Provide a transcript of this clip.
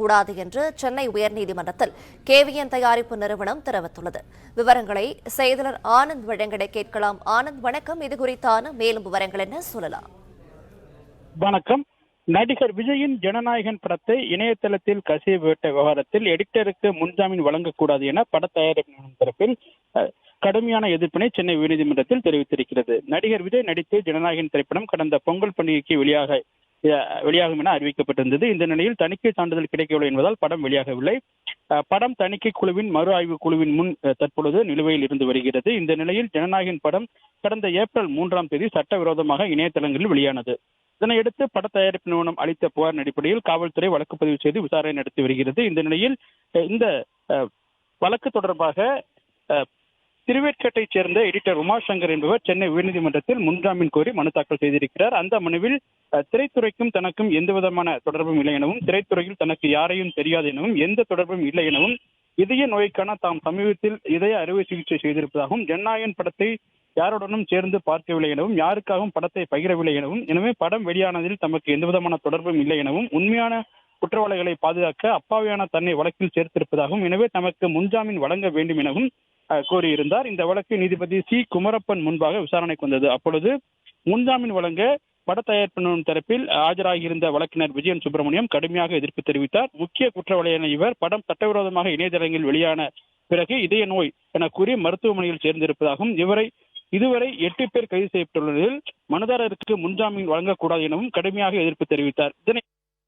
வழங்கக்கூடாது என்று சென்னை உயர்நீதிமன்றத்தில் கேவிஎன் தயாரிப்பு நிறுவனம் தெரிவித்துள்ளது. விவரங்களை செய்தியாளர் ஆனந்த் வழங்கிட கேட்கலாம். ஆனந்த், வணக்கம். இது குறித்தான மேலும் விவரங்கள் என்ன சொல்லலாம்? வணக்கம். நடிகர் விஜயின் ஜனநாயகன் படத்தை இணையதளத்தில் கசியவிட்ட விவகாரத்தில் எடிட்டருக்கு முன்ஜாமீன் வழங்கக்கூடாது என பட தயாரிப்பு நிறுவனம் தரப்பில் கடுமையான எதிர்ப்பினை சென்னை உயர்நீதிமன்றத்தில் தெரிவித்திருக்கிறது. நடிகர் விஜய் நடித்து ஜனநாயகன் திரைப்படம் கடந்த பொங்கல் பண்டிகைக்கு வெளியாகும் என அறிவிக்கப்பட்டிருந்தது. இந்த நிலையில் தணிக்கை சான்றிதழ் கிடைக்கவில்லை என்பதால் படம் வெளியாகவில்லை. படம் தணிக்கை குழுவின் மறு ஆய்வு குழுவின் முன் தற்பொழுது நிலுவையில் இருந்து வருகிறது. இந்த நிலையில் ஜனநாயகன் படம் கடந்த ஏப்ரல் 3ஆம் தேதி சட்டவிரோதமாக இணையதளங்களில் வெளியானது. இதனையடுத்து பட தயாரிப்பு நிறுவனம் அளித்த புகாரின் அடிப்படையில் காவல்துறை வழக்கு பதிவு செய்து விசாரணை நடத்தி வருகிறது. இந்த நிலையில் இந்த வழக்கு தொடர்பாக திருவேற்காட்டைச் சேர்ந்த எடிட்டர் உமாசங்கர் என்பவர் சென்னை உயர்நீதிமன்றத்தில் முன்ஜாமீன் கோரி மனு தாக்கல் செய்திருக்கிறார். அந்த மனுவில் திரைத்துறைக்கும் தனக்கும் எந்த விதமான தொடர்பும் இல்லை எனவும், திரைத்துறையில் தனக்கு யாரையும் தெரியாது எனவும், எந்த தொடர்பும் இல்லை எனவும், இதய நோய்க்கான தாம் சமீபத்தில் இதய அறுவை சிகிச்சை செய்திருப்பதாகவும், ஜனநாயகன் படத்தை யாருடனும் சேர்ந்து பார்க்கவில்லை எனவும், யாருக்காகவும் படத்தை பகிரவில்லை எனவும், எனவே படம் வெளியானதில் தமக்கு எந்த விதமான தொடர்பும் இல்லை எனவும், உண்மையான குற்றவாளிகளை பாதுகாக்க அப்பாவியான தன்னை வழக்கில் சேர்த்திருப்பதாகவும், எனவே தமக்கு முன்ஜாமீன் வழங்க வேண்டும் எனவும் கோரியிருந்தார். இந்த வழக்கு நீதிபதி சி குமரப்பன் முன்பாக விசாரணைக்கு வந்தது. அப்பொழுது முன்ஜாமீன் வழங்க பட தயாரிப்பு நிறுவனம் தரப்பில் ஆஜராகியிருந்த வழக்கினர் விஜயன் சுப்பிரமணியம் கடுமையாக எதிர்ப்பு தெரிவித்தார். முக்கிய குற்றவாளியான இவர் படம் சட்டவிரோதமாக இணையதளங்களில் வெளியான பிறகு இதய நோய் என கூறி மருத்துவமனையில் சேர்ந்திருப்பதாகவும், இதுவரை 8 பேர் கைது செய்யப்பட்டுள்ள நிலையில் மனுதாரருக்கு முன்ஜாமீன் வழங்கக்கூடாது எனவும் கடுமையாக எதிர்ப்பு தெரிவித்தார். இதனை